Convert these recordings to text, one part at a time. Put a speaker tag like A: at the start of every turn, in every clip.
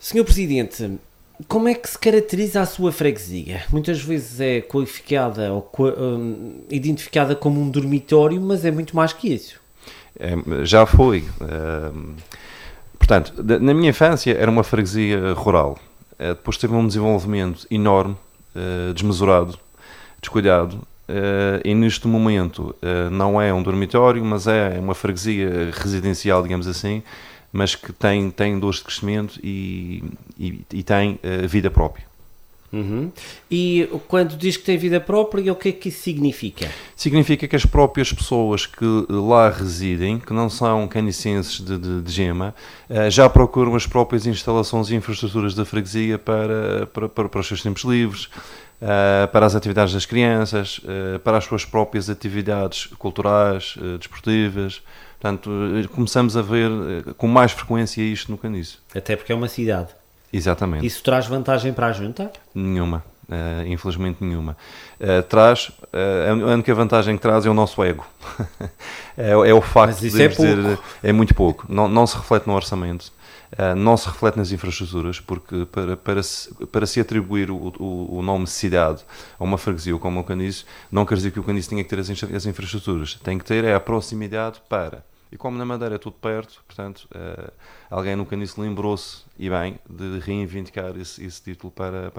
A: Senhor Presidente, como é que se caracteriza a sua freguesia? Muitas vezes é qualificada ou identificada como um dormitório, mas é muito mais que isso.
B: Já foi. Portanto, na minha infância era uma freguesia rural. Depois teve um desenvolvimento enorme, desmesurado, descuidado. E neste momento não é um dormitório, mas é uma freguesia residencial, digamos assim, mas que tem dores de crescimento e tem vida própria.
A: Uhum. E quando diz que tem vida própria, o que é que isso significa?
B: Significa que as próprias pessoas que lá residem, que não são canicenses de Gema, já procuram as próprias instalações e infraestruturas da freguesia para os seus tempos livres, para as atividades das crianças, para as suas próprias atividades culturais, desportivas. Portanto, começamos a ver com mais frequência isto no Caniço.
A: Até porque é uma cidade.
B: Exatamente.
A: Isso traz vantagem para a junta?
B: Nenhuma. Infelizmente nenhuma. A única vantagem que traz é o nosso ego. é o facto
A: Mas isso
B: de
A: é
B: dizer,
A: pouco.
B: é muito pouco. Não se reflete no orçamento, não se reflete nas infraestruturas, porque para se atribuir o nome cidade a uma freguesia como o Caniço, não quer dizer que o Caniço tenha que ter as infraestruturas. Tem que ter a proximidade para. E como na Madeira é tudo perto, portanto, alguém no Caniço lembrou-se, e bem, de reivindicar esse título para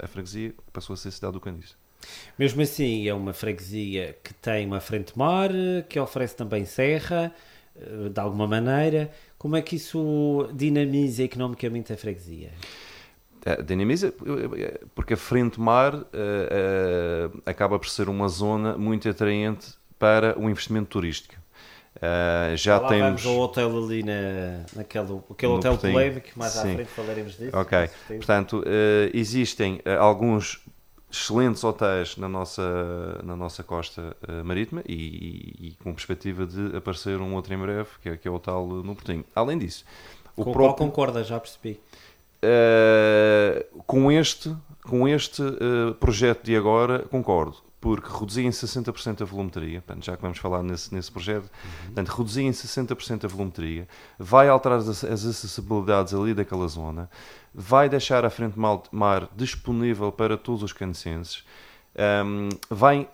B: a freguesia, que passou a ser a cidade do Caniço.
A: Mesmo assim, é uma freguesia que tem uma frente-mar, que oferece também serra, de alguma maneira. Como é que isso dinamiza economicamente a freguesia?
B: Dinamiza, porque a frente-mar acaba por ser uma zona muito atraente para o investimento turístico. Já
A: Lá
B: temos
A: vamos ao hotel ali aquele hotel
B: Portinho.
A: polémico, mais
B: Sim.
A: à frente falaremos disso.
B: Ok, portanto, existem alguns excelentes hotéis na nossa costa marítima e com perspectiva de aparecer um outro em breve, que é o tal no Portinho. Além disso,
A: Com o qual concorda, já percebi.
B: Com este projeto de agora, concordo, porque reduzir em 60% a volumetria, portanto, já que vamos falar nesse projeto, portanto, reduzir em 60% a volumetria, vai alterar as acessibilidades ali daquela zona, vai deixar a frente mar disponível para todos os canicenses, vai,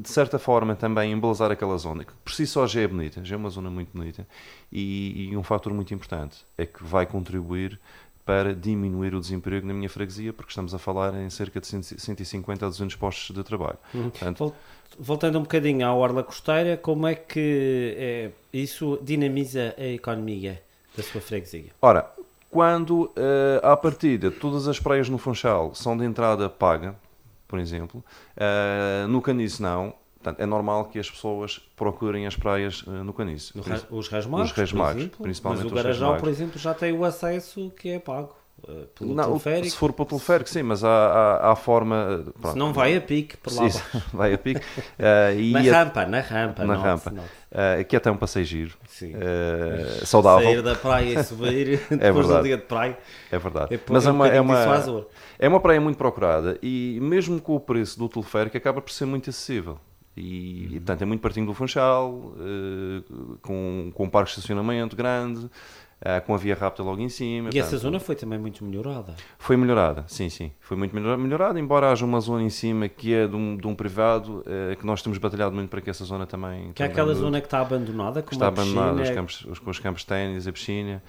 B: de certa forma, também embelezar aquela zona, que por si só já é bonita, já é uma zona muito bonita, e um fator muito importante é que vai contribuir para diminuir o desemprego na minha freguesia, porque estamos a falar em cerca de 150 a 200 postos de trabalho. Portanto,
A: voltando um bocadinho à orla costeira, como é que isso dinamiza a economia da sua freguesia?
B: Ora, quando à partida todas as praias no Funchal são de entrada paga, por exemplo, no Caniço não. Portanto, é normal que as pessoas procurem as praias no Caniço.
A: Os Resmagos,
B: principalmente
A: mas o
B: os
A: Garajal,
B: Resmagos.
A: por exemplo, já tem o acesso que é pago pelo
B: Não,
A: teleférico.
B: se for pelo teleférico, sim, mas há forma...
A: Se não vai a pique por lá.
B: Vai a pique.
A: Na rampa.
B: Aqui até um passeio giro.
A: Sim.
B: Saudável.
A: Sair da praia e subir depois do dia de praia.
B: É verdade.
A: Mas
B: é uma praia muito procurada e mesmo com o preço do teleférico acaba por ser muito acessível. E portanto é muito pertinho do Funchal, com um parque de estacionamento grande, com a via rápida logo em cima.
A: E essa zona foi também muito melhorada?
B: Foi melhorada, sim. Foi muito melhorada, embora haja uma zona em cima que é de um privado, que nós temos batalhado muito para que essa zona também...
A: Que é aquela zona que está abandonada, com
B: está abandonada,
A: piscina...
B: os campos de ténis, a piscina.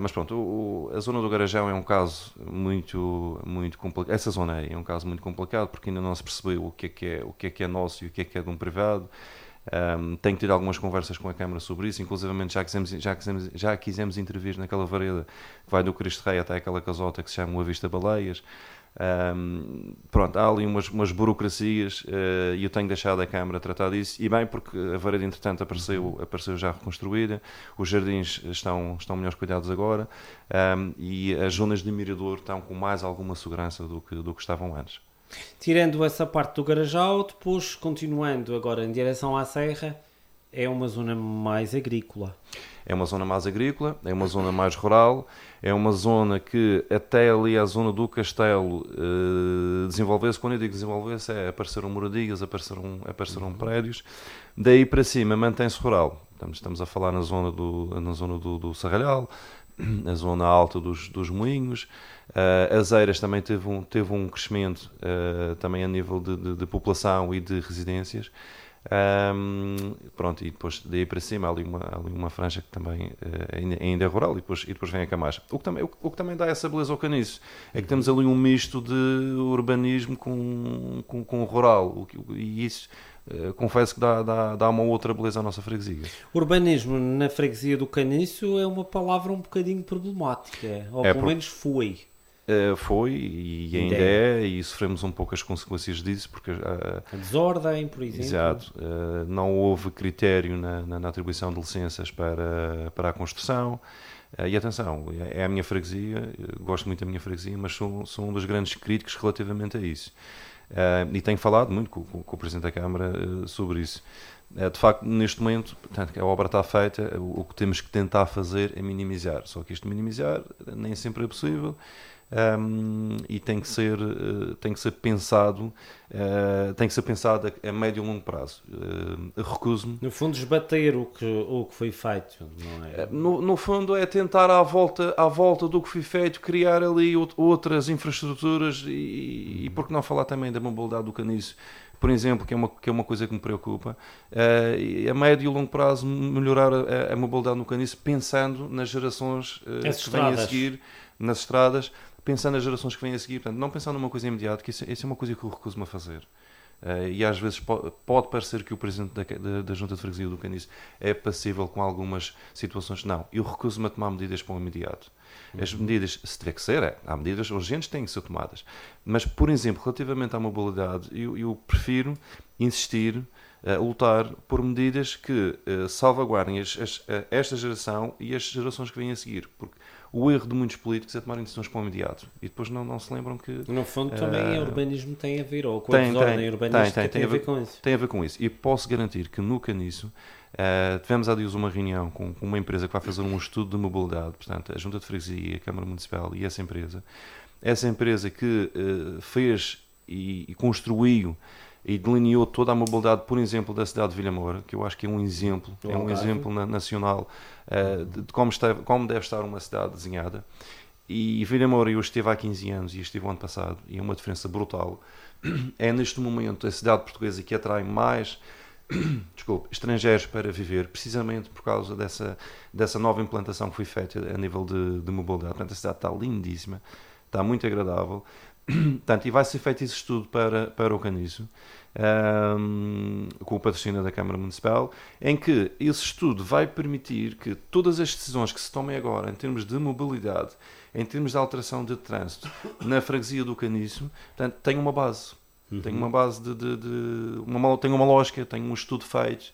B: Mas pronto, a zona do Garajão é um caso muito complicado. Essa zona aí é um caso muito complicado porque ainda não se percebeu o que é nosso e o que é de um privado. Tenho tido algumas conversas com a Câmara sobre isso, inclusivamente já quisemos intervir naquela vareda que vai do Cristo Rei até aquela casota que se chama o Avista Baleias. Pronto, há ali umas burocracias e eu tenho deixado a Câmara tratar disso, e bem, porque a vareda entretanto apareceu já reconstruída, os jardins estão melhores cuidados agora, e as zonas de mirador estão com mais alguma segurança do que estavam antes.
A: Tirando essa parte do Garajal, depois continuando agora em direção à Serra, é uma zona mais agrícola.
B: É uma zona mais agrícola, é uma zona mais rural, é uma zona que até ali a zona do Castelo desenvolveu-se. Quando eu digo desenvolveu-se, apareceram moradias, apareceram prédios. Daí para cima mantém-se rural. Estamos a falar na zona do Sarralhal, a zona alta dos moinhos. As Eiras também teve um crescimento também a nível de população e de residências. Pronto, e depois daí para cima há ali uma franja que também ainda é rural, e depois vem a Camacha. O que também dá essa beleza ao Caniço é que temos ali um misto de urbanismo com rural, e isso confesso que dá uma outra beleza à nossa freguesia.
A: Urbanismo na freguesia do Caniço é uma palavra um bocadinho problemática, ou pelo menos foi.
B: Foi e ainda é, e sofremos um pouco as consequências disso, porque
A: a desordem, por exemplo.
B: Exato, não houve critério na atribuição de licenças para a construção. E atenção, é a minha freguesia, gosto muito da minha freguesia, mas sou um dos grandes críticos relativamente a isso. E tenho falado muito com o Presidente da Câmara sobre isso. De facto, neste momento, portanto, a obra está feita, o que temos que tentar fazer é minimizar. Só que isto minimizar nem sempre é possível. E tem que ser pensado a médio e longo prazo. Recuso-me.
A: No fundo, esbater o que foi feito, não é?
B: No fundo, é tentar à volta do que foi feito, criar ali outras infraestruturas e por que não falar também da mobilidade do Caniço, por exemplo, que é uma coisa que me preocupa, a médio e longo prazo melhorar a mobilidade no Caniço, pensando nas gerações que vêm a seguir, nas estradas, pensando nas gerações que vêm a seguir, portanto, não pensando numa coisa imediata, que isso é uma coisa que eu recuso-me a fazer. E às vezes pode parecer que o Presidente da Junta de Freguesia do Caniço é passível com algumas situações. Não, eu recuso-me a tomar medidas para o imediato. As medidas, se tiver que ser, há medidas urgentes que têm que ser tomadas. Mas, por exemplo, relativamente à mobilidade, eu prefiro insistir, lutar por medidas que salvaguardem esta geração e as gerações que vêm a seguir. Porque o erro de muitos políticos é tomarem decisões para o imediato e depois não se lembram que...
A: No fundo também o urbanismo tem a ver, ou com a desordem urbanística tem a ver com isso.
B: Tem a ver com isso. E posso garantir que no Caniço tivemos há dias uma reunião com uma empresa que vai fazer um estudo de mobilidade, portanto a Junta de Freguesia, a Câmara Municipal e essa empresa que fez e construiu e delineou toda a mobilidade, por exemplo, da cidade de Vilamoura, que eu acho que é um exemplo nacional de como deve estar uma cidade desenhada. E Vilamoura, eu estive há 15 anos e estive o ano passado, e é uma diferença brutal. É neste momento a cidade portuguesa que atrai mais estrangeiros para viver, precisamente por causa dessa nova implantação que foi feita a nível de mobilidade. Portanto, a cidade está lindíssima, está muito agradável. Portanto, e vai ser feito esse estudo para o Caniço, com o patrocínio da Câmara Municipal, em que esse estudo vai permitir que todas as decisões que se tomem agora em termos de mobilidade, em termos de alteração de trânsito na freguesia do Caniço, portanto, tenham uma base. Tem uma base tem uma lógica, tem um estudo feito.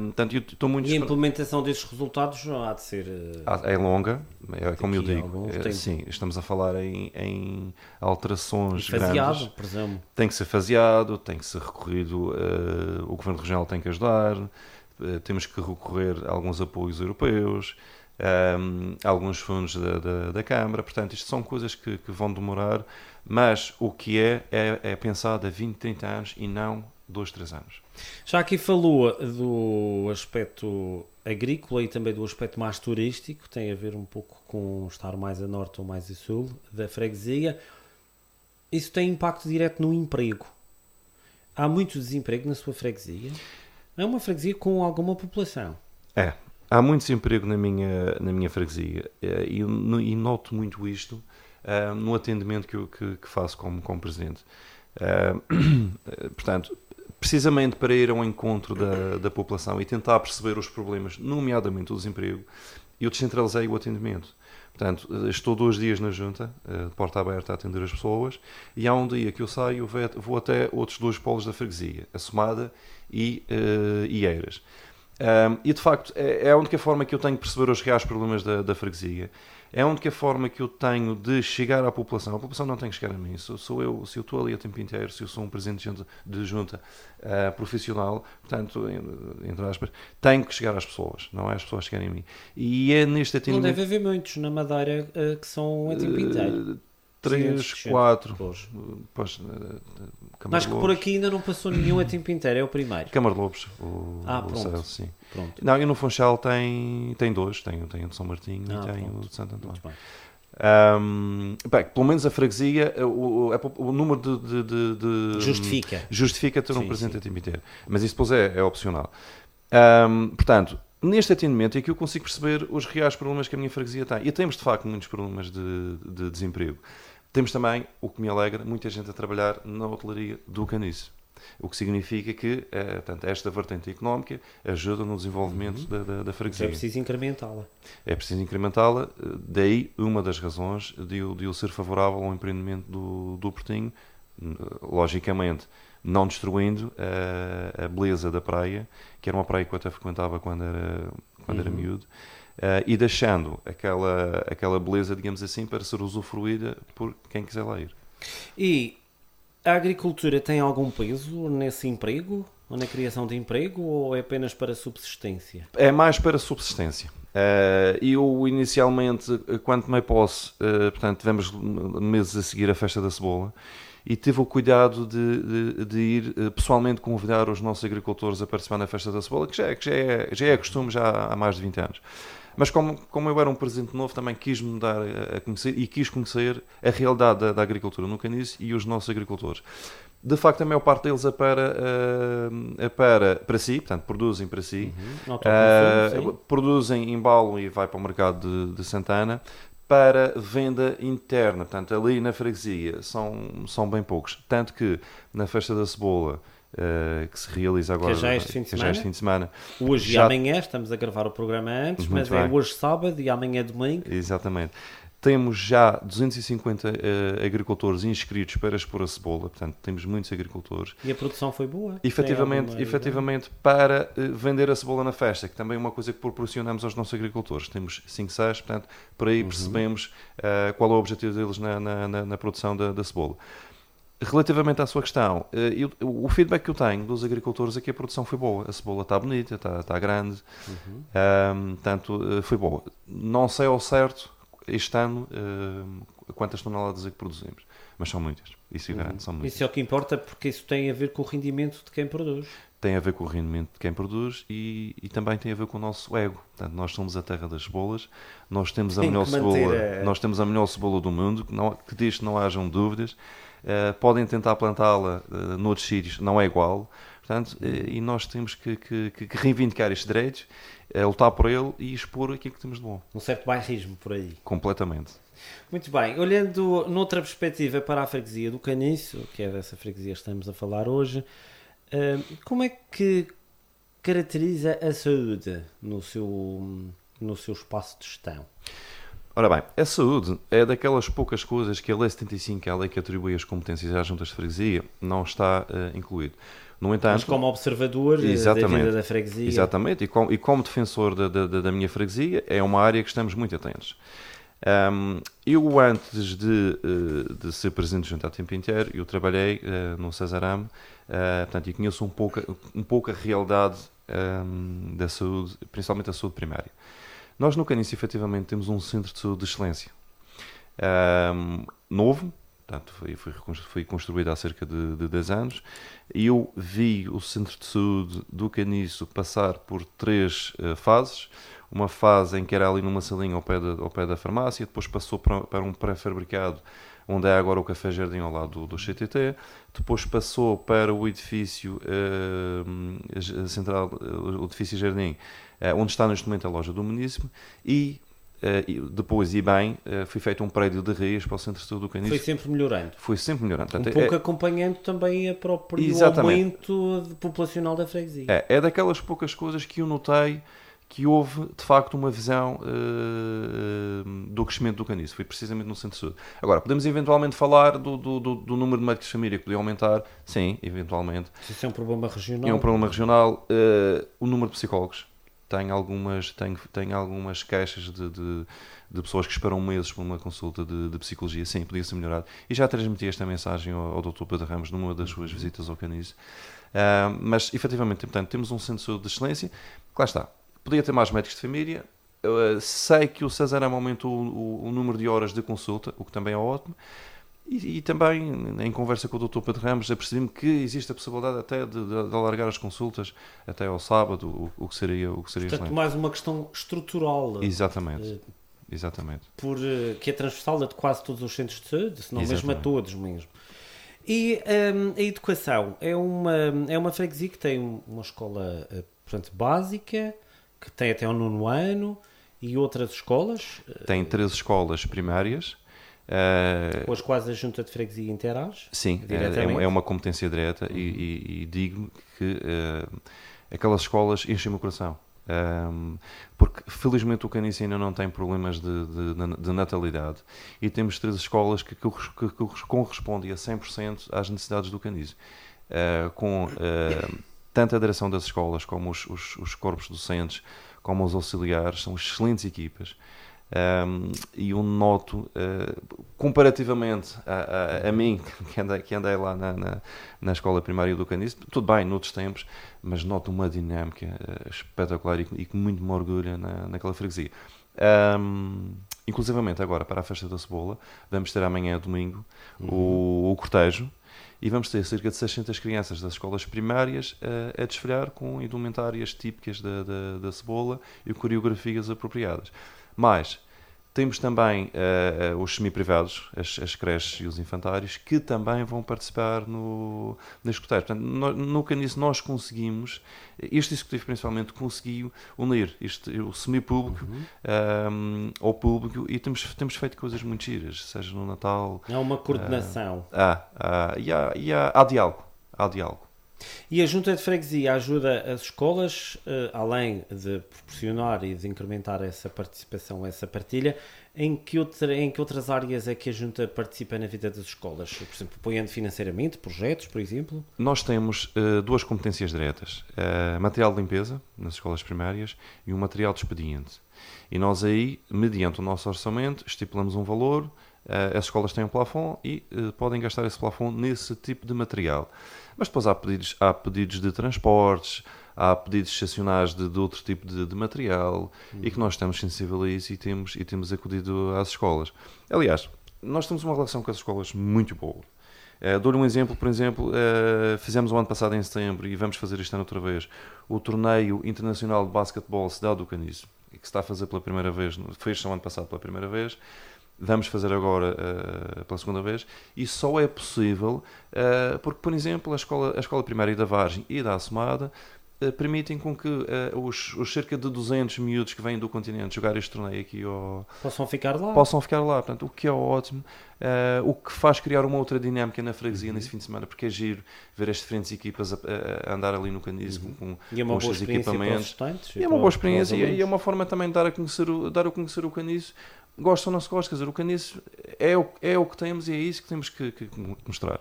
B: Portanto, eu estou muito...
A: E a implementação destes resultados há de ser...
B: É longa, como eu digo. Sim, estamos a falar em alterações grandes.
A: Presumo.
B: Tem que ser faseado, tem que ser recorrido, o Governo Regional tem que ajudar, temos que recorrer a alguns apoios europeus, alguns fundos da Câmara. Portanto, isto são coisas que vão demorar, mas o que é pensado a 20, 30 anos e não 2, 3 anos.
A: Já aqui falou do aspecto agrícola e também do aspecto mais turístico, tem a ver um pouco com estar mais a norte ou mais a sul da freguesia. Isso tem impacto direto no emprego. Há muito desemprego na sua freguesia? É uma freguesia com alguma população?
B: Há muito desemprego na minha freguesia e noto muito isto no atendimento que faço como presidente. Portanto, precisamente para ir ao encontro da população e tentar perceber os problemas, nomeadamente o desemprego, eu descentralizei o atendimento. Portanto, estou 2 dias na junta, de porta aberta, a atender as pessoas, e há um dia que eu saio, vou até outros 2 polos da freguesia, a Somada e Eiras. E de facto é a única forma que eu tenho de perceber os reais problemas da freguesia. É a única forma que eu tenho de chegar à população. A população não tem que chegar a mim. Se eu estou ali a tempo inteiro, se eu sou um presidente de junta profissional, portanto, entre aspas, tenho que chegar às pessoas, não é as pessoas chegarem a mim. E é neste atendimento...
A: Não deve haver muitos na Madeira que são a tempo inteiro.
B: 3, 4.
A: Pois, acho que por aqui ainda não passou nenhum a tempo inteiro, é o primeiro.
B: Câmara de Lobos,
A: pronto.
B: Céu, sim.
A: Pronto.
B: Não, e no Funchal tem dois, tem o de São Martinho e tem o de Santo António.
A: Muito bem.
B: Pelo menos a freguesia, o número de justifica ter um presente a tempo inteiro, mas isso depois é opcional. Portanto, neste atendimento é que eu consigo perceber os reais problemas que a minha freguesia tem. E temos de facto muitos problemas de desemprego. Temos também, o que me alegra, muita gente a trabalhar na hotelaria do Caniço. O que significa que portanto, esta vertente económica ajuda no desenvolvimento da freguesia.
A: É preciso incrementá-la.
B: É preciso incrementá-la, daí uma das razões de eu ser favorável ao empreendimento do Portinho, logicamente não destruindo a beleza da praia, que era uma praia que eu até frequentava quando era miúdo, e deixando aquela beleza, digamos assim, para ser usufruída por quem quiser lá ir.
A: E a agricultura tem algum peso nesse emprego, ou na criação de emprego, ou é apenas para subsistência?
B: É mais para subsistência. Eu inicialmente, quando tomei posse, portanto, tivemos meses a seguir a festa da cebola, e tive o cuidado de ir pessoalmente convidar os nossos agricultores a participar na festa da cebola, que já é costume já há mais de 20 anos. Mas como eu era um presente novo, também quis-me dar a conhecer e quis conhecer a realidade da agricultura no Caniço e os nossos agricultores. De facto, a maior parte deles é para si, portanto, produzem para si, produzem, embalam e vai para o mercado de Santana, para venda interna. Portanto, ali na freguesia são bem poucos. Tanto que na festa da cebola, que se realiza agora,
A: que já é este fim de semana. Hoje
B: já...
A: e amanhã, estamos a gravar o programa antes, mas bem. É hoje sábado e amanhã é domingo.
B: Exatamente. Temos já 250 agricultores inscritos para expor a cebola, portanto temos muitos agricultores.
A: E a produção foi boa?
B: Efetivamente para vender a cebola na festa, que também é uma coisa que proporcionamos aos nossos agricultores. Temos 5, 6, portanto por aí percebemos qual é o objetivo deles na produção da cebola. Relativamente à sua questão, o feedback que eu tenho dos agricultores é que a produção foi boa. A cebola está bonita, está grande, portanto foi boa. Não sei ao certo este ano quantas toneladas é que produzimos, mas são muitas, isso é grande, são muitas.
A: Isso é o que importa, porque isso tem a ver com o rendimento de quem produz.
B: Tem a ver com o rendimento de quem produz e também tem a ver com o nosso ego. Portanto, nós somos a terra das cebolas, nós temos a melhor cebola do mundo, que diz que não hajam dúvidas. Podem tentar plantá-la noutros sítios, não é igual. Portanto, e nós temos que reivindicar estes direitos, lutar por ele e expor aquilo que temos de bom.
A: Um certo bairrismo por aí.
B: Completamente.
A: Muito bem. Olhando noutra perspectiva para a freguesia do Caniço, que é dessa freguesia que estamos a falar hoje, como é que caracteriza a saúde no seu espaço de gestão?
B: Ora bem, a saúde é daquelas poucas coisas que a Lei 75, que é a lei que atribui as competências às juntas de freguesia, não está incluído. No entanto,
A: mas como observador da vida da freguesia.
B: Exatamente, e como defensor da minha freguesia, é uma área que estamos muito atentos. Eu, antes de ser presidente de junta a tempo inteiro, eu trabalhei no Cesarame, portanto, e conheço um pouco a realidade da saúde, principalmente a saúde primária. Nós no Caniço, efetivamente, temos um centro de saúde de excelência novo, portanto, foi construído há cerca de 10 anos, e eu vi o centro de saúde do Caniço passar por 3 fases. Uma fase em que era ali numa salinha ao pé da farmácia, depois passou para um pré-fabricado, onde é agora o Café Jardim ao lado do CTT, depois passou para o edifício central, o edifício Jardim, onde está neste momento a loja do município, e depois, foi feito um prédio de raiz para o Centro de Saúde do Caniço.
A: Foi sempre melhorando.
B: Portanto,
A: um pouco acompanhando também o próprio aumento populacional da freguesia.
B: É daquelas poucas coisas que eu notei que houve, de facto, uma visão do crescimento do Caniço. Foi precisamente no Centro de Saúde. Agora, podemos eventualmente falar do número de médicos de família que podia aumentar. Sim, eventualmente.
A: Isso é um problema regional.
B: É um problema regional. O número de psicólogos. Tem algumas queixas de pessoas que esperam meses por uma consulta de psicologia. Sim, podia ser melhorado. E já transmiti esta mensagem ao Dr. Pedro Ramos numa das suas visitas ao Caniço. Mas, efetivamente, portanto, temos um centro de saúde de excelência. Lá está. Podia ter mais médicos de família. Sei que o Cesarame aumentou o número de horas de consulta, o que também é ótimo. E também, em conversa com o Dr. Pedro Ramos, apercebi-me que existe a possibilidade até de alargar as consultas até ao sábado, o que seria
A: Portanto,
B: excelente.
A: mais uma questão estrutural.
B: Exatamente. Exatamente.
A: Que é transversal a quase todos os centros de saúde, se não mesmo a todos mesmo. E a educação é uma freguesia que tem uma escola, portanto, básica, que tem até ao 9º ano, e outras escolas.
B: Tem 13 escolas primárias.
A: Com as quais a junta de freguesia interage?
B: Sim, é uma competência direta e digo que aquelas escolas enchem o coração. Porque felizmente o Caniço ainda não tem problemas de natalidade e temos 3 escolas que correspondem a 100% às necessidades do Caniço, com tanto a direção das escolas como os corpos docentes como os auxiliares, são excelentes equipas. E eu noto, comparativamente a mim, que andei lá na escola primária do Caniço, tudo bem, noutros tempos, mas noto uma dinâmica espetacular e que muito me orgulha naquela freguesia. Inclusivamente agora, para a festa da cebola, vamos ter amanhã, domingo, o cortejo, e vamos ter cerca de 600 crianças das escolas primárias a desfilar com indumentárias típicas da cebola e coreografias apropriadas. Mas temos também os semi-privados, as creches e os infantários, que também vão participar neste cortejo. Portanto, no Caniço nós conseguimos, este executivo principalmente conseguiu unir o semi-público ao público, e temos feito coisas muito giras, seja no Natal...
A: Há uma coordenação.
B: E há diálogo. Há diálogo.
A: E a Junta de Freguesia ajuda as escolas, além de proporcionar e de incrementar essa participação, essa partilha, em que outras áreas é que a Junta participa na vida das escolas? Por exemplo, apoiando financeiramente, projetos, por exemplo?
B: Nós temos 2 competências diretas, material de limpeza nas escolas primárias e o material de expediente. E nós aí, mediante o nosso orçamento, estipulamos um valor, as escolas têm um plafond e podem gastar esse plafond nesse tipo de material. Mas depois há pedidos de transportes, há pedidos excepcionais de outro tipo de material, e que nós estamos sensíveis a isso e temos acudido às escolas. Aliás, nós temos uma relação com as escolas muito boa. Dou-lhe um exemplo, por exemplo, fizemos o ano passado em setembro, e vamos fazer este ano outra vez, o torneio internacional de basquetebol Cidade do Caniço, que se está a fazer pela primeira vez, foi este ano passado pela primeira vez. Vamos fazer agora pela segunda vez, e só é possível porque, por exemplo, a escola primária da Vargem e da Assomada permitem com que os cerca de 200 miúdos que vêm do continente jogar este torneio aqui
A: possam ficar lá.
B: Portanto, o que é ótimo, o que faz criar uma outra dinâmica na freguesia nesse fim de semana, porque é giro ver as diferentes equipas a andar ali no Caniço com os seus equipamentos. E é uma boa experiência, e é uma forma também de dar a conhecer o Caniço. Gosta ou não se gosta, quer dizer, o Caniço é o que temos, e é isso que temos que mostrar.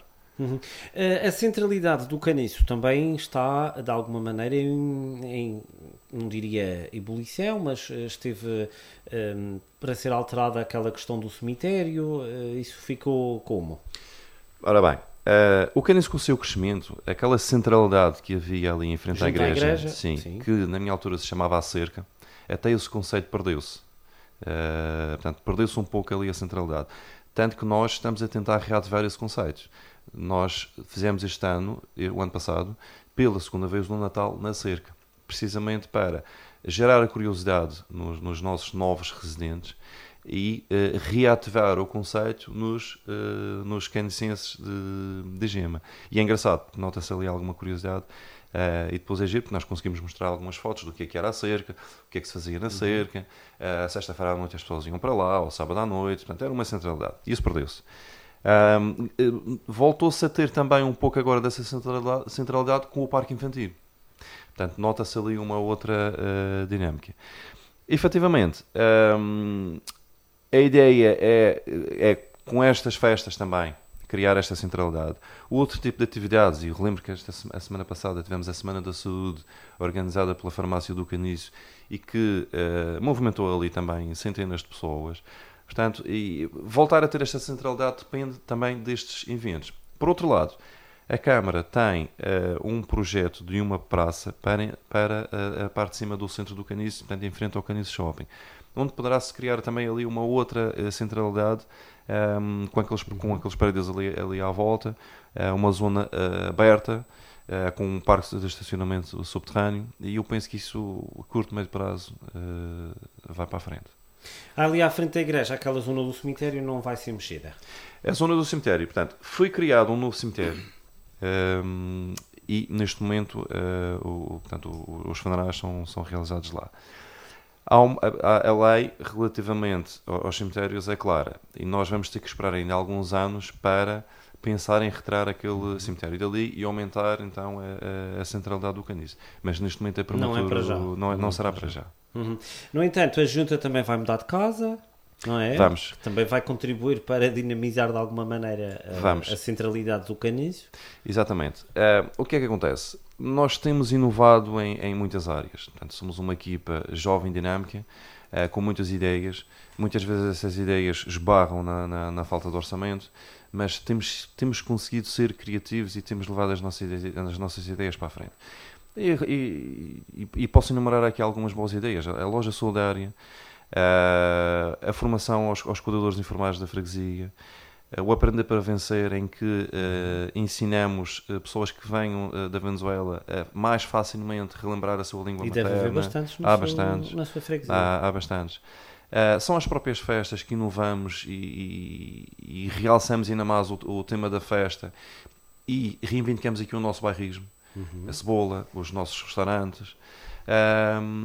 A: A centralidade do Caniço também está, de alguma maneira, não diria ebulição, mas esteve para ser alterada aquela questão do cemitério. Isso ficou como?
B: Ora bem, o Caniço, com o seu crescimento, aquela centralidade que havia ali em frente à igreja, sim, que na minha altura se chamava a cerca, até esse conceito perdeu-se. Portanto, perdeu-se um pouco ali a centralidade. Tanto que nós estamos a tentar reativar esse conceito. Nós fizemos este ano, o ano passado, pela segunda vez no Natal na cerca, precisamente para gerar a curiosidade nos nossos novos residentes e reativar o conceito nos canicenses de Gema. E é engraçado, porque nota-se ali alguma curiosidade. E depois é giro, porque nós conseguimos mostrar algumas fotos do que era a cerca, o que é que se fazia na cerca. Sexta-feira à noite as pessoas iam para lá, ou sábado à noite, portanto era uma centralidade. E isso perdeu-se. Voltou-se a ter também um pouco agora dessa centralidade com o parque infantil. Portanto, nota-se ali uma outra dinâmica. Efetivamente, a ideia é com estas festas também criar esta centralidade. O outro tipo de atividades, e eu relembro que a semana passada tivemos a Semana da Saúde, organizada pela Farmácia do Caniço, e que movimentou ali também centenas de pessoas. Portanto, e voltar a ter esta centralidade depende também destes eventos. Por outro lado, a Câmara tem um projeto de uma praça para a parte de cima do centro do Caniço, portanto, em frente ao Caniço Shopping. onde poderá-se criar também ali uma outra centralidade com aqueles prédios ali à volta, uma zona aberta, com um parque de estacionamento subterrâneo, e eu penso que isso, a curto, médio prazo, vai para a frente.
A: Ali à frente da igreja, aquela zona do cemitério não vai ser mexida?
B: A zona do cemitério, portanto, foi criado um novo cemitério, e neste momento os funerais são realizados lá. A lei relativamente aos cemitérios é clara, e nós vamos ter que esperar ainda alguns anos para pensar em retirar aquele cemitério dali e aumentar então a centralidade do Caniço. Mas neste momento é prematuro,
A: não é para já.
B: Não será para já.
A: Uhum. No entanto, a Junta também vai mudar de casa, não é?
B: Vamos.
A: Também vai contribuir para dinamizar de alguma maneira a centralidade do Caniço.
B: Exatamente. O que é que acontece? Nós temos inovado em muitas áreas. Portanto, somos uma equipa jovem, dinâmica, com muitas ideias. Muitas vezes essas ideias esbarram na falta de orçamento, mas temos conseguido ser criativos e temos levado as nossas ideias para a frente. E posso enumerar aqui algumas boas ideias. A loja solidária, a formação aos cuidadores informais da freguesia, o Aprender para Vencer, em que ensinamos pessoas que venham da Venezuela a mais facilmente relembrar a sua língua materna.
A: Deve haver bastantes na sua freguesia.
B: Há bastantes. São as próprias festas que inovamos e realçamos ainda mais o tema da festa, e reivindicamos aqui o nosso bairrismo, a cebola, os nossos restaurantes.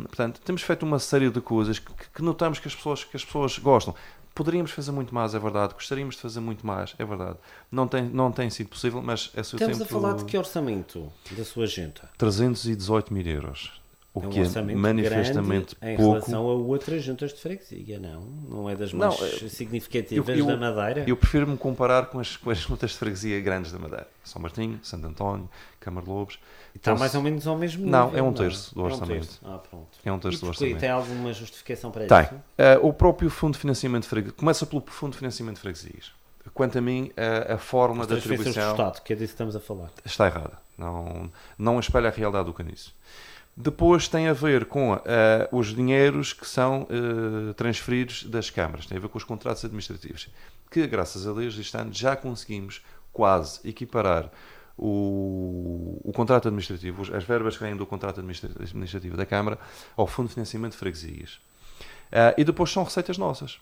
B: Portanto, temos feito uma série de coisas que notamos que as pessoas gostam. Poderíamos fazer muito mais, é verdade. Gostaríamos de fazer muito mais, é verdade. Não tem sido possível, mas é o seu tempo.
A: Estamos a falar de que orçamento da sua Junta?
B: 318 mil euros. O que é manifestamente
A: em
B: pouco.
A: relação a outras juntas de freguesia, não é das mais significativas da Madeira?
B: Eu prefiro-me comparar com as juntas de freguesia grandes da Madeira. São Martinho, Santo António, Câmara de Lobos.
A: Está mais ou menos ao mesmo nível?
B: Não, é um terço do orçamento.
A: Pronto.
B: É um terço do orçamento.
A: Tem alguma justificação para
B: Tem.
A: isso?
B: O próprio Fundo de Financiamento de Freguesias. Começa pelo Fundo de Financiamento de Freguesias. Quanto a mim, a forma da atribuição...
A: do Estado, que é disso que estamos a falar.
B: Está errada. Não espelha a realidade do Caniço. Depois tem a ver com os dinheiros que são transferidos das câmaras. Tem a ver com os contratos administrativos. Que, graças a Deus, este ano já conseguimos quase equiparar o contrato administrativo, as verbas que vêm do contrato administrativo da Câmara, ao Fundo de Financiamento de Freguesias. E depois são receitas nossas.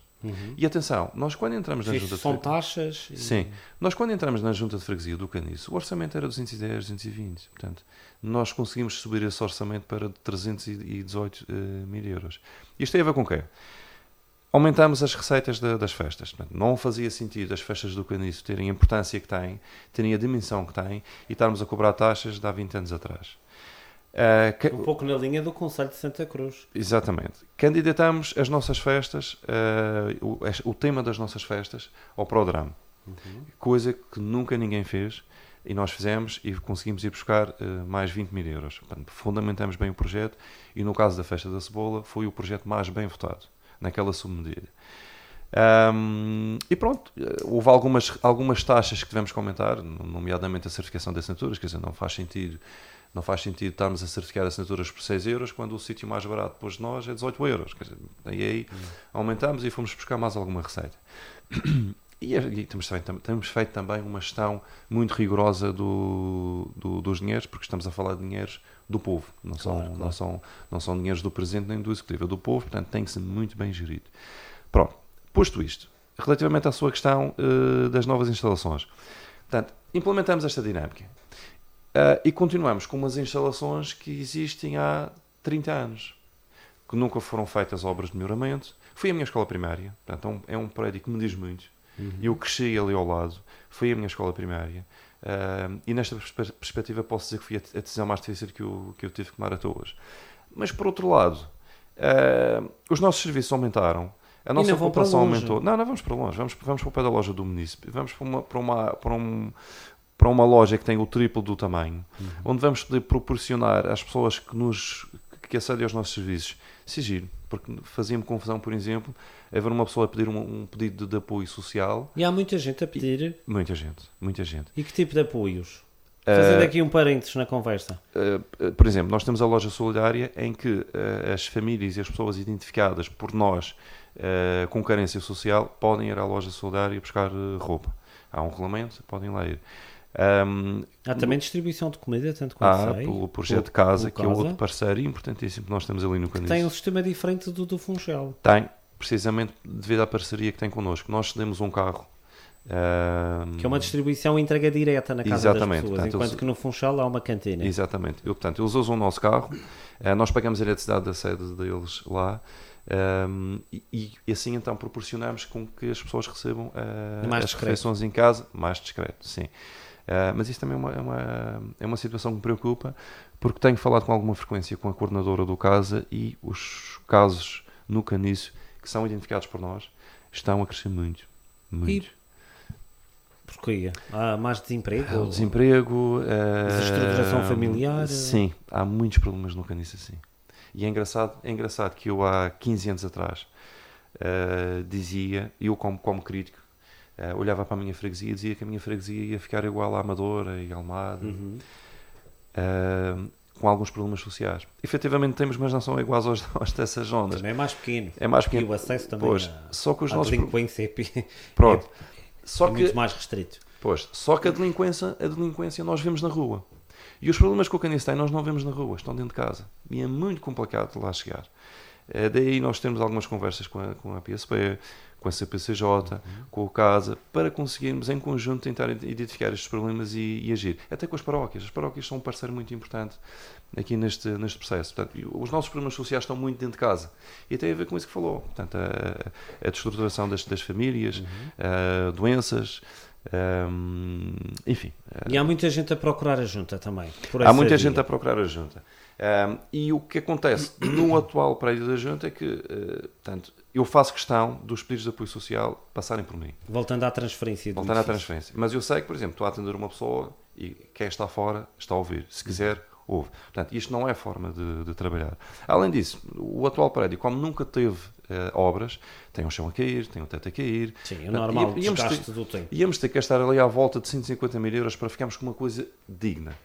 B: E atenção, nós quando entramos na Junta de
A: Freguesia... São taxas?
B: Sim. Nós quando entramos na Junta de Freguesia do Caniço, o orçamento era 210, 220. Portanto, nós conseguimos subir esse orçamento para 318 mil euros. Isto tem a ver com o quê? Aumentamos as receitas das festas. Portanto, não fazia sentido as festas do Caniço terem a importância que têm, terem a dimensão que têm, e estarmos a cobrar taxas de há 20 anos atrás.
A: Um pouco na linha do Conselho de Santa Cruz.
B: Exatamente. Candidatamos as nossas festas, o tema das nossas festas, ao Prodram. Coisa que nunca ninguém fez, e nós fizemos e conseguimos ir buscar mais 20 mil euros. Portanto, fundamentamos bem o projeto, e no caso da Festa da Cebola foi o projeto mais bem votado, naquela submedida. E pronto, houve algumas taxas que tivemos que aumentar, nomeadamente a certificação de assinaturas. Quer dizer, não faz sentido estarmos a certificar assinaturas por 6 euros quando o sítio mais barato depois de nós é 18 euros. Quer dizer, aí aumentamos e fomos buscar mais alguma receita. E temos feito também uma gestão muito rigorosa dos dinheiros, porque estamos a falar de dinheiros do povo, não são dinheiros do Presidente nem do Executivo, é do povo, portanto tem que ser muito bem gerido. Pronto, posto isto, relativamente à sua questão das novas instalações, portanto, implementamos esta dinâmica. E continuamos com umas instalações que existem há 30 anos, que nunca foram feitas obras de melhoramento. Foi a minha escola primária, portanto, é um prédio que me diz muito. Eu cresci ali ao lado, foi a minha escola primária. E nesta perspectiva posso dizer que foi a decisão mais difícil que eu tive que tomar até hoje. Mas, por outro lado, os nossos serviços aumentaram, a nossa população aumentou. Não vamos para longe, vamos para o pé da loja do município, vamos para uma loja que tem o triplo do tamanho, onde vamos poder proporcionar às pessoas que acedem aos nossos serviços sigilo, porque fazia-me confusão, por exemplo, haver uma pessoa a pedir um pedido de apoio social.
A: E há muita gente a pedir.
B: Muita gente.
A: E que tipo de apoios? Fazendo aqui um parênteses na conversa.
B: Por exemplo, nós temos a loja solidária em que as famílias e as pessoas identificadas por nós com carência social podem ir à loja solidária buscar roupa. Há um regulamento, podem lá ir.
A: Há também distribuição de comida, tanto quanto sei.
B: Pelo Projeto Casa, que é outro parceiro importantíssimo que nós temos ali no Caniço.
A: Tem um sistema diferente do Funchal.
B: Tem, precisamente devido à parceria que tem connosco. Nós cedemos um carro.
A: Que é uma distribuição e entrega direta na casa das pessoas,
B: portanto,
A: enquanto que no Funchal há uma cantina.
B: Exatamente. Portanto, eles usam o nosso carro, nós pagamos a eletricidade da sede deles lá, e assim então proporcionamos com que as pessoas recebam as refeições em casa mais discreto, sim. Mas isso também é uma situação que me preocupa, porque tenho falado com alguma frequência com a coordenadora do Casa e os casos no Caniço que são identificados por nós estão a crescer muito.
A: E porquê? Há mais desemprego?
B: Desemprego,
A: desestruturação familiar?
B: Sim, há muitos problemas no Caniço assim. E é engraçado que eu há 15 anos atrás dizia, eu como crítico, olhava para a minha freguesia e dizia que a minha freguesia ia ficar igual à Amadora e à Almada, com alguns problemas sociais. Efetivamente temos, mas não são iguais aos dessas zonas.
A: Também é mais pequeno.
B: É mais pequeno.
A: E o acesso também
B: só que os nossos
A: delinquência
B: Pronto.
A: É muito mais restrito.
B: Pois, só que a delinquência nós vemos na rua. E os problemas que o Caniço tem nós não vemos na rua, estão dentro de casa. E é muito complicado de lá chegar. Daí nós temos algumas conversas com a PSP, com a CPCJ, com o Casa, para conseguirmos em conjunto tentar identificar estes problemas e agir. Até com as paróquias. As paróquias são um parceiro muito importante aqui neste processo. Portanto, os nossos problemas sociais estão muito dentro de casa. E tem a ver com isso que falou. Portanto, a destruturação das famílias, doenças, enfim.
A: E há muita gente a procurar a junta também.
B: Há muita gente a procurar a junta. E o que acontece no atual prédio da junta é que, portanto, eu faço questão dos pedidos de apoio social passarem por mim.
A: Voltando à transferência.
B: Voltando à transferência. Mas eu sei que, por exemplo, estou a atender uma pessoa e quem está fora está a ouvir. Se quiser, ouve. Portanto, isto não é forma de trabalhar. Além disso, o atual prédio, como nunca teve obras, tem um chão a cair, tem um teto a cair.
A: Sim, é normal, o desgaste do tempo.
B: Íamos ter que gastar ali à volta de 150 mil euros para ficarmos com uma coisa digna.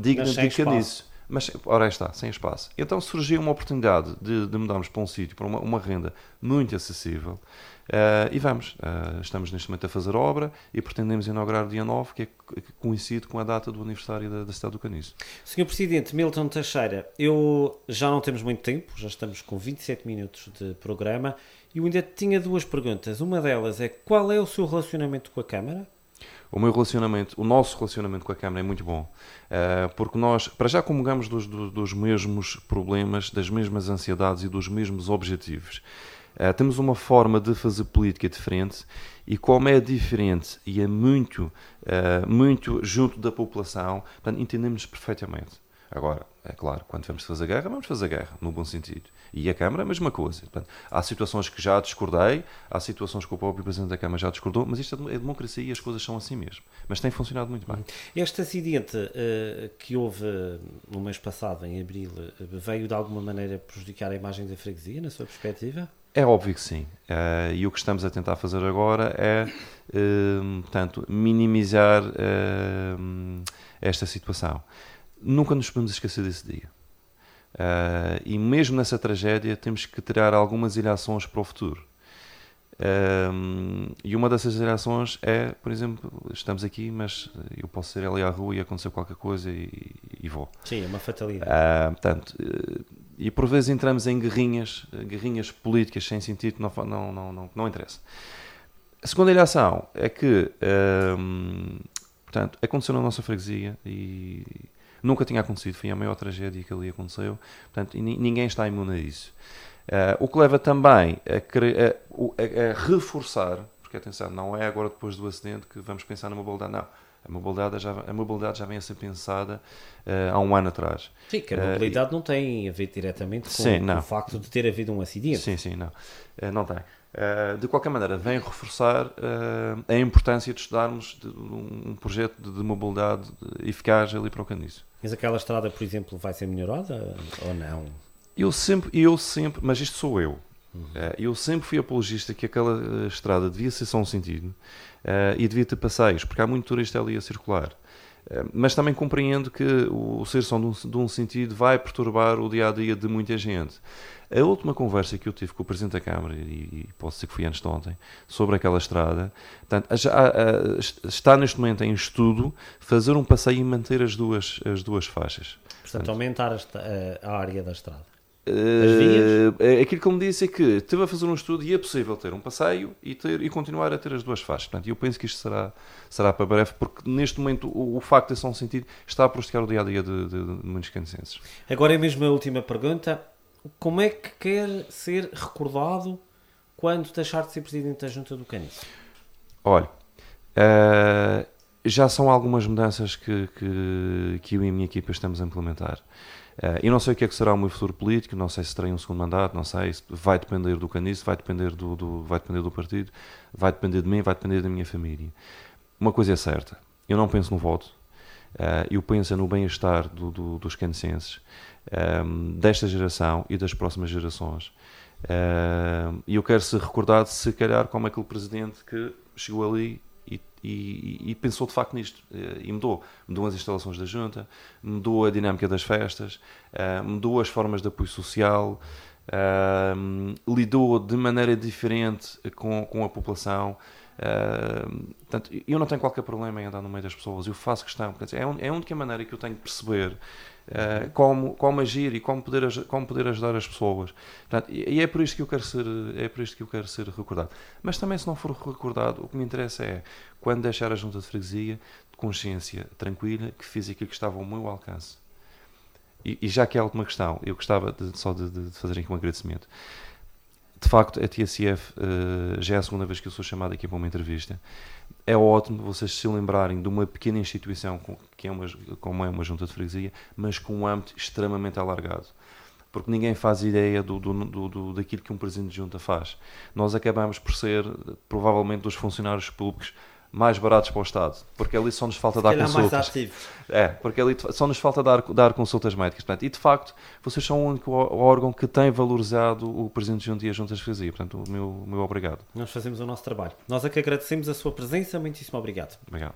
B: Digna de Caniço. Mas, ora está, sem espaço. Então surgiu uma oportunidade de mudarmos para um sítio, para uma renda muito acessível. E vamos. Estamos neste momento a fazer a obra e pretendemos inaugurar o dia 9, que coincide com a data do aniversário da cidade do Caniço.
A: Sr. Presidente Milton Teixeira, eu já não temos muito tempo, já estamos com 27 minutos de programa e eu ainda tinha duas perguntas. Uma delas é: qual é o seu relacionamento com a Câmara?
B: O nosso relacionamento com a Câmara é muito bom, porque nós, para já, comungamos dos mesmos problemas, das mesmas ansiedades e dos mesmos objetivos. Temos uma forma de fazer política diferente e, como é diferente e é muito junto da população, portanto, entendemos perfeitamente. Agora, é claro, quando vamos fazer guerra, vamos fazer guerra, no bom sentido. E a Câmara, a mesma coisa. Portanto, há situações que já discordei, há situações que o próprio Presidente da Câmara já discordou, mas isto é democracia e as coisas são assim mesmo. Mas tem funcionado muito bem.
A: Este acidente que houve no mês passado, em abril, veio de alguma maneira prejudicar a imagem da freguesia, na sua perspectiva?
B: É óbvio que sim. E o que estamos a tentar fazer agora é, portanto, minimizar esta situação. Nunca nos podemos esquecer desse dia. E mesmo nessa tragédia temos que tirar algumas ilações para o futuro. E uma dessas ilações é, por exemplo, estamos aqui, mas eu posso ir ali à rua e acontecer qualquer coisa e vou.
A: Sim, é uma fatalidade.
B: Portanto, e por vezes entramos em guerrinhas políticas sem sentido que não interessa. A segunda ilação é que, portanto, aconteceu na nossa freguesia e nunca tinha acontecido, foi a maior tragédia que ali aconteceu, portanto, ninguém está imune a isso. O que leva também a reforçar, porque atenção, não é agora depois do acidente que vamos pensar na mobilidade, não. A mobilidade já vem a ser pensada há um ano atrás.
A: Sim, que a mobilidade não tem a ver diretamente com o facto de ter havido um acidente.
B: Sim, não tem. De qualquer maneira, vem reforçar a importância de estudarmos um projeto de mobilidade eficaz ali para o Caniço.
A: Mas aquela estrada, por exemplo, vai ser melhorada ou não?
B: Eu sempre, mas isto sou eu. Eu sempre fui apologista que aquela estrada devia ser só um sentido e devia ter passeios, porque há muito turista ali a circular. Mas também compreendo que o ser só de um sentido vai perturbar o dia-a-dia de muita gente. A última conversa que eu tive com o Presidente da Câmara, e posso dizer que foi antes de ontem, sobre aquela estrada, portanto, está neste momento em estudo fazer um passeio e manter as duas faixas.
A: Portanto, aumentar a área da estrada. As vias?
B: Aquilo que ele me disse é que esteve a fazer um estudo e é possível ter um passeio e continuar a ter as duas faixas. Portanto, eu penso que isto será para breve, porque neste momento o facto de ser só um sentido está a prejudicar o dia-a-dia de muitos canecenses.
A: Agora é mesmo a última pergunta. Como é que quer ser recordado quando deixar de ser Presidente da Junta do Caniço?
B: Olha, já são algumas mudanças que eu e a minha equipa estamos a implementar. Eu não sei o que é que será o meu futuro político, não sei se terei um segundo mandato, não sei, vai depender do Caniço, vai depender do partido, vai depender de mim, vai depender da minha família. Uma coisa é certa, eu não penso no voto, eu penso no bem-estar dos canicenses, desta geração e das próximas gerações. E eu quero ser recordado, se calhar, como aquele presidente que chegou ali e pensou de facto nisto, e mudou as instalações da junta, mudou a dinâmica das festas, mudou as formas de apoio social, lidou de maneira diferente com a população. Portanto, eu não tenho qualquer problema em andar no meio das pessoas, eu faço questão, é a única maneira que eu tenho de perceber como agir e como poder ajudar as pessoas. Portanto, e é por isto que eu quero ser recordado. Mas também, se não for recordado, o que me interessa é, quando deixar a junta de freguesia, de consciência tranquila, que fiz aquilo que estava ao meu alcance. E já que é a última questão, eu gostava só de fazer aqui um agradecimento. De facto, a TSF já é a segunda vez que eu sou chamado aqui para uma entrevista. É ótimo vocês se lembrarem de uma pequena instituição como é uma junta de freguesia, mas com um âmbito extremamente alargado. Porque ninguém faz ideia daquilo que um presidente de junta faz. Nós acabamos por ser, provavelmente, dos funcionários públicos mais baratos para o Estado, porque ali só nos falta dar consultas.
A: Mais ativo.
B: Porque ali só nos falta dar consultas médicas. Portanto, e de facto, vocês são o único órgão que tem valorizado o Presidente de Junta e a Junta de Freguesia. Portanto, o meu obrigado.
A: Nós fazemos o nosso trabalho. Nós é que agradecemos a sua presença. Muitíssimo obrigado.
B: Obrigado.